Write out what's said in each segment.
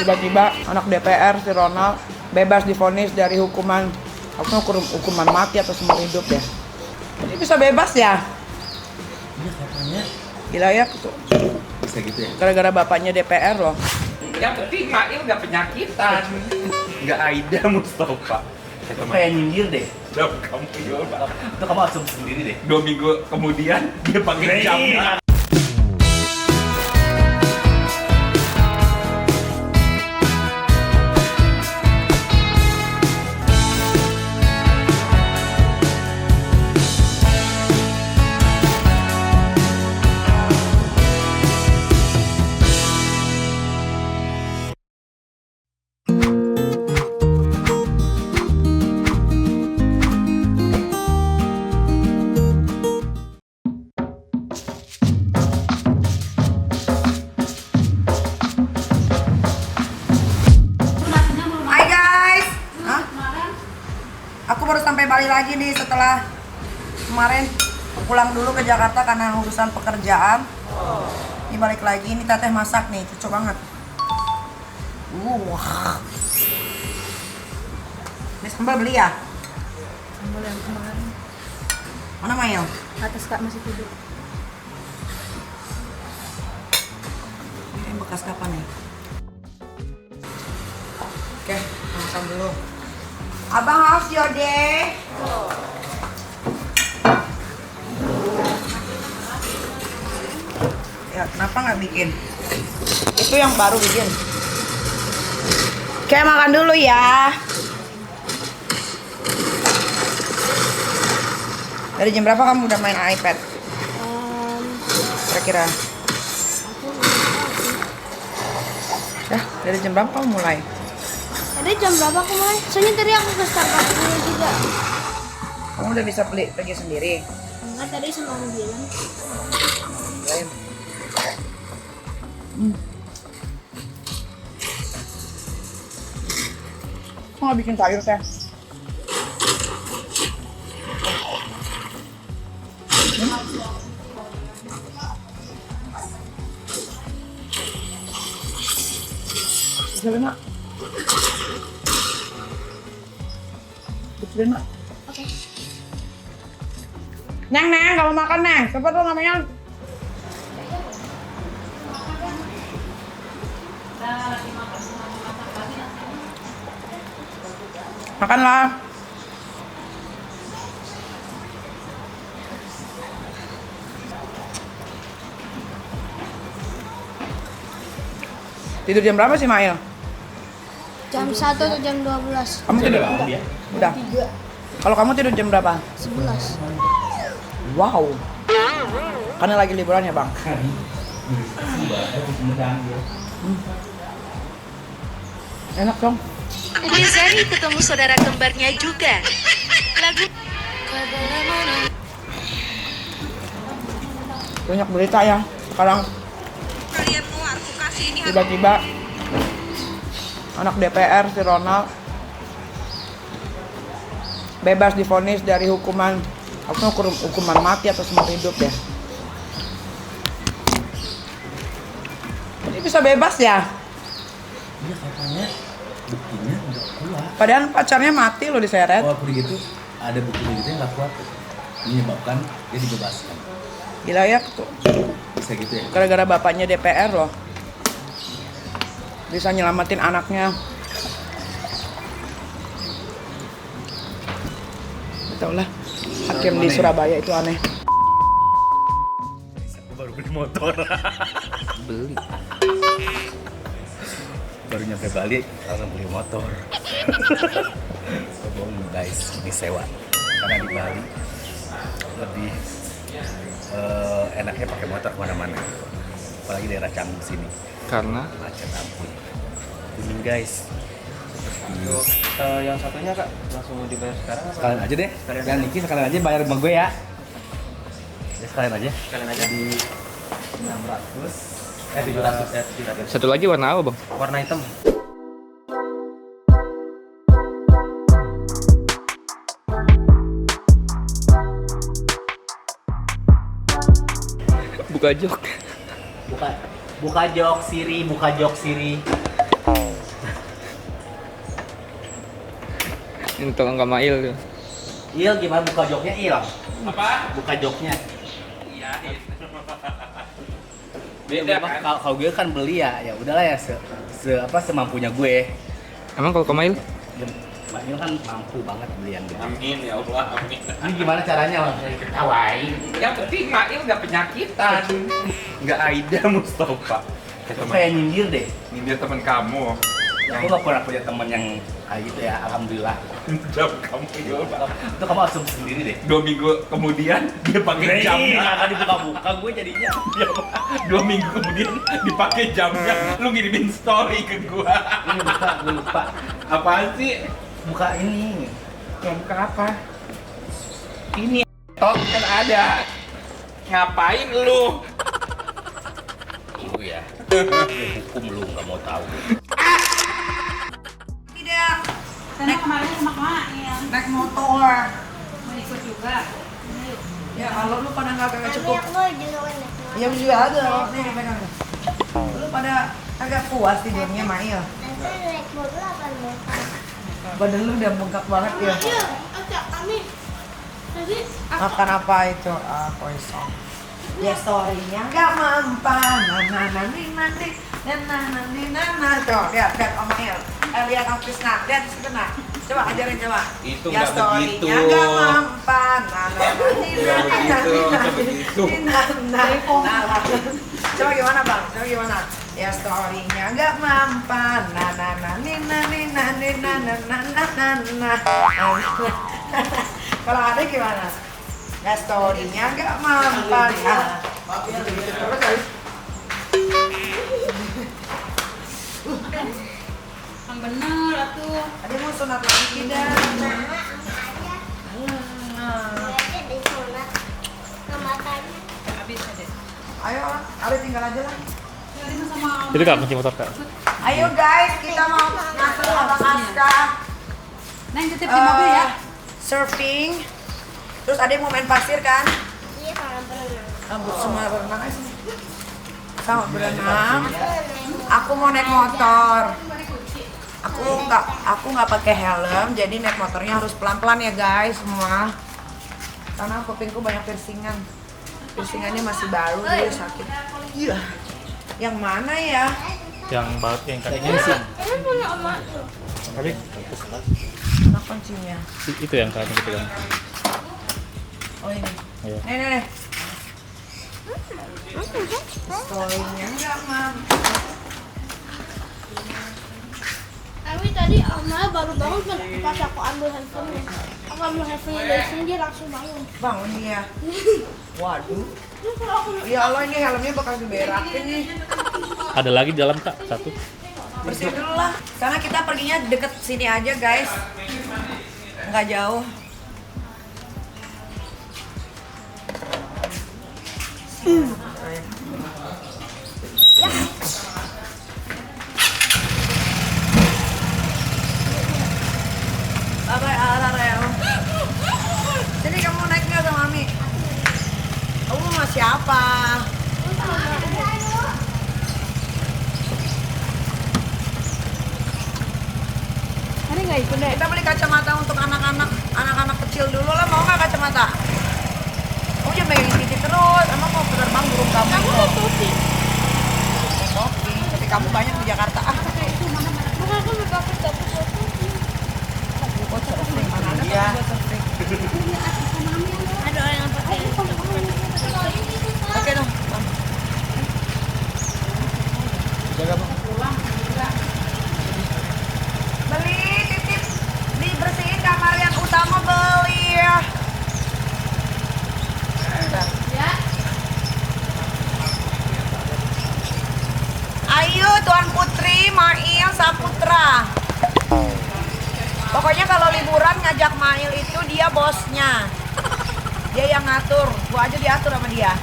Tiba-tiba anak DPR si Ronald bebas divonis dari hukuman mati atau seumur hidup ya. Ini bisa bebas ya? Iya katanya. Gila ya, Bisa gitu ya? gara-gara bapaknya DPR loh. Yang penting Mail nggak penyakitan. Nggak Aida Mustafa. Itu kayak nyindir deh. Udah, kamu Itu kamu asumsi sendiri deh. 2 minggu kemudian dia pakai jam. Hai guys, aku baru sampai Bali lagi nih setelah kemarin pulang dulu ke Jakarta karena urusan pekerjaan. Ini balik lagi, ini teteh masak nih, cocok banget. Wah. Ini sambal beli ya? Sambal yang kemarin Mana Mail? atas Kak masih tidur. Ini bekas kapan nih? Oke, makan dulu. Abang, how's your day? Ya, kenapa nggak bikin? Itu yang baru bikin. Oke, makan dulu ya. Dari jam berapa kamu udah main iPad? Kira-kira? Ya, dari jam berapa kamu mulai? Tadi jam berapa aku mulai? Soalnya tadi aku ke Starbucks dulu juga. Kamu udah bisa pergi sendiri? Enggak, tadi sama kamu bilang. Lain. Kok nggak bikin sayur teh? Bisa nak? Bisa nak? Oke. Neng, kamu makan Neng. Siapa tuh namanya? Makanlah. Tidur jam berapa sih Mail? Jam 1 atau jam 12? Kamu tidur? Ya? Udah. 3, Kalau kamu tidur jam berapa? 11. Wow. Karena lagi liburan ya Bang? Enak dong. Zari ketemu saudara kembarnya juga. Lagu Banyak berita ya sekarang. Tiba-tiba anak DPR si Ronald bebas divonis dari hukuman mati atau seumur hidup ya. Ini bisa bebas ya? Iya katanya. Buktinya nggak kuat. Padahal pacarnya mati loh diseret. Oh, aku gitu ada buktinya gitu yang nggak kuat. Menyebabkan dia dibebaskan. Gila ya, tuh. Bisa gitu ya? Gara-gara bapaknya DPR loh. Bisa nyelamatin anaknya. Betul lah, hakim di Surabaya itu aneh. Aku baru beli motor. Beli. Baru nyampe Bali langsung beli motor. Bohong guys, ini sewa. Karena di Bali lebih enaknya pakai motor kemana-mana. Apalagi daerah Canggu sini. Karena Macet ampun. Kuning guys. yang satunya Kak langsung dibayar sekarang apa? Sekalian aja deh. Sekalian Yang Niki sekalian aja bayar sama gue ya. Ya sekalian aja. Sekalian aja. Di 600. 700 ya, 700. Satu lagi warna apa bang? Warna hitam. Buka jok. Buka jok Siri, buka jok Siri. Ini tolong Kak Mail tuh. Il gimana buka joknya Il? Apa? Buka joknya. Beda kan? Kalau gue kan beli ya udahlah ya semampunya gue. Emang kalau Kak Mail? Maknya kan mampu banget beli yang gitu. Amin ya Allah, amin. Ini gimana caranya Bang? Ketawain. Yang penting Mail nggak penyakitan. Nggak Aida Mustafa. Itu kayak nyindir deh. Ini dia teman kamu. Aku nggak pernah punya teman yang kayak gitu ya, alhamdulillah. Jam kamu ya. Itu kamu asumsi sendiri deh. 2 minggu kemudian dia pakai jamnya. Nggak dibuka-buka gue jadinya. Dia 2 minggu kemudian dipakai jamnya. Lu ngirimin story ke gua. Ini gue lupa. Apaan sih? Buka ini. Yang buka apa? Ini top kan ada. Ngapain lu? Lu ya. Hukum lu nggak mau tahu. Tidak. Karena kemarin sama kemana ya? Naik motor. Mau ikut juga. Ya kalau lu pada nggak Tapi cukup. aku juga warna. Ya juga ada. Nih pegang. Lu pada agak puas tidurnya Mail. Nanti naik mobil apa motor? Badan lu udah bengkak banget ya. Iya, ajak kami. Tadi Makan apa itu? Croissant. Ya story-nya nggak mempan. Nana. Tuh, lihat Om Mail. Lihat Om Krisna. Lihat di situ nah. Coba ajarin coba. Itu ya nggak begitu. story-nya nggak mempan. Coba gimana Bang? Coba gimana? Ya story-nya nggak mempan. Kalau ada gimana? Ya story-nya nggak mempan. Terus guys. Yang bener atuh. Ada mau sunat lagi tidak? aja di sana. Nama tanya. Habis aja. Ayo, ada tinggal aja lah. Tadi sama Jadi Kak kunci motor Kak. Ayo guys, kita mau nganter Abang Aska Neng titip di mobil ya. surfing. Terus ada yang mau main pasir kan? Iya, kalau berenang. Sama berenang aja. Sama berenang. Aku mau naik motor. Aku nggak pakai helm, jadi naik motornya harus pelan-pelan ya guys semua. Karena kupingku banyak piercingan. Piercingannya masih baru, jadi sakit. Iya. Yang mana ya? Yang baut yang kakinya Ini punya oma tuh. tapi Mana kuncinya? itu yang kakinya gitu kan. Oh ini. Iya. Nih. Story-nya nggak mampu. Tapi tadi oma baru bangun pas aku ambil handphone. Aku ambil handphone dari sini dia langsung bangun. Bangun dia. Waduh. Ya Allah ini helmnya bakal diberakin nih. Ada lagi di dalam Kak satu. Bersih dulu lah. Karena kita perginya deket sini aja guys. Nggak jauh. Bye-bye Ararel. Jadi kamu naik nggak sama Mami? Kamu sama siapa? Hari nggak ikut deh. Kita beli kacamata untuk anak-anak kecil dulu lah. Mau nggak kacamata? Kamu jangan pegang titik terus. Emang mau terbang burung kamu? Kamu mau topi. Topi. Tapi kamu banyak di Jakarta. Bukan aku mau pakai topi. Buat surfing. Mana ada Iya. buat surfing? Ada orang yang pakai Oke dong. Bang. Jaga Bang. Beli titip dibersihin kamar yang utama beli ya. ya. Ayo Tuan Putri, Mail, Saputra. Pokoknya kalau liburan ngajak Mail itu dia bosnya. Dia yang ngatur, gua aja diatur sama dia.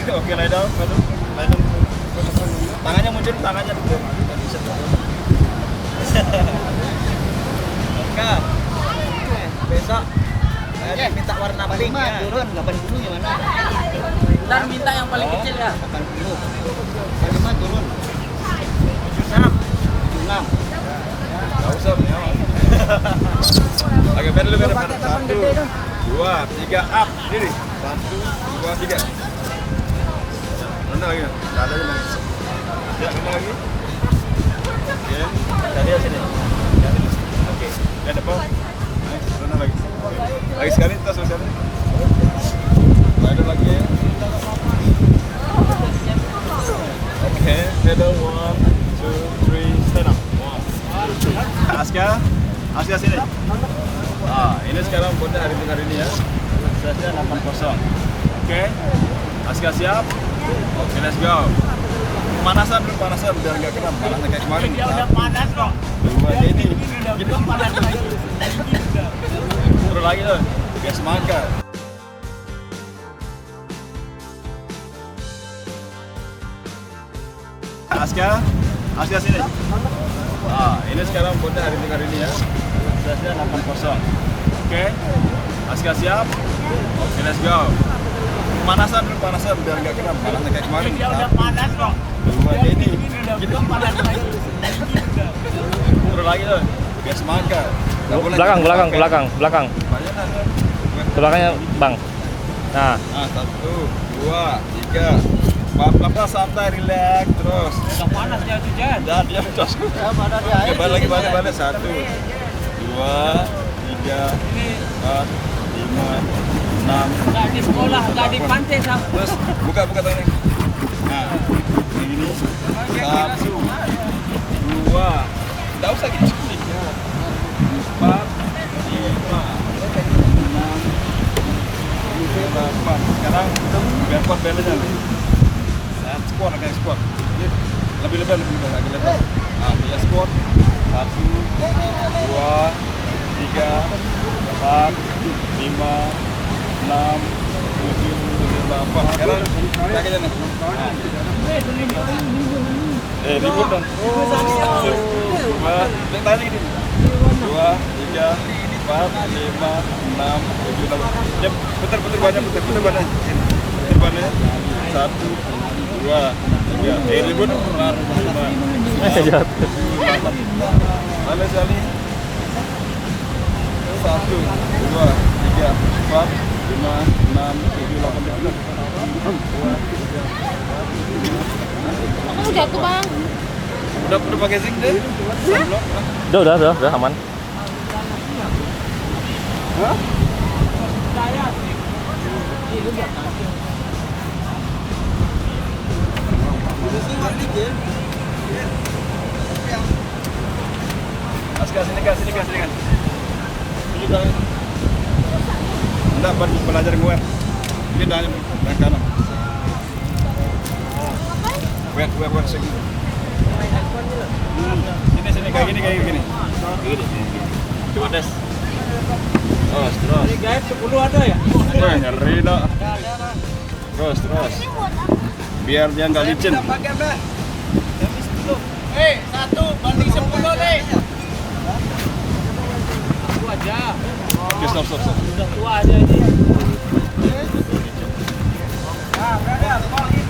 Oke, lay down. Lay down. Tangannya muncul, tangannya dulu. Bisa turun. Oke. Besok minta warna pink ya. Turun 80 gimana? Dan minta yang paling kecil ya. 80. 5 turun. 76. 76. Enggak usah ya. Agak better lebih better. 1 2 3 up. Diri. 1 2 3. Rendah lagi. Enggak ada lagi. Ya, rendah lagi. Oke. Tadi sini. Ya, sini. Oke. Ya, depan. Nice. Rendah lagi. Lagi sekali tas sekali. Ada lagi ya. Oke, pedal 1 2 3 stand up. Aska sini. Ini sekarang buatnya hari ini ya. Size-nya 80. Oke. Aska siap. Oke, let's go. Pemanasan biar nggak kram. Panasnya kayak kemarin. Dia udah panas kok. Dua ini. Gitu panas lagi. Terus lagi tuh. Biar semangat. Aska sini. Ini sekarang buatnya hari ini ya. Size-nya 80. Oke. Aska siap. Oke, let's go. Pemanasan biar nggak kram. Panasnya kayak kemarin. Dia udah panas kok. Dua ini. Gitu panas lagi. Terus lagi tuh. Biar semangat. Nggak boleh Belakang. banyak kan. Belakangnya Bang. Nah, 1 2 3 pelan-pelan santai, relax terus. Udah panas dia tuh Jan. Ya, dia terus. Oke, balik. 1 2 3 4 5 6. Nggak di sekolah, nggak di pantai sama. Terus buka tangannya. Nah, ini 1 2. Enggak usah gitu. 4 5 6 8. Sekarang biar kuat balance-nya. Squat lebih lebar lagi lebar. Dia squat 1 2 3 4 5 6 7 8. Sekarang kakinya nih. Ribut dong. 2 tanya gini. 2 3 4 5 6 7 8. Ya, putar banyak. Putar banyak. 1 2 3. Ribut. 5 jatuh. Balik sekali. 1 2 3 4 5 6 7 8 Kamu jatuh bang. Udah pakai zinc deh. Udah aman. Aska sini kan. Ini tangan. Enggak belajar nguet. Ini tangan kanan. Wet sini. Sini kayak gini. Coba tes. Terus. Ini guys 10 ada ya? Wah, ngeri dah. Terus. Biar dia nggak licin. Eh, 1 banding 10 nih. Aku aja. Oke, stop. Udah tua aja ini. Nah, berada, call in,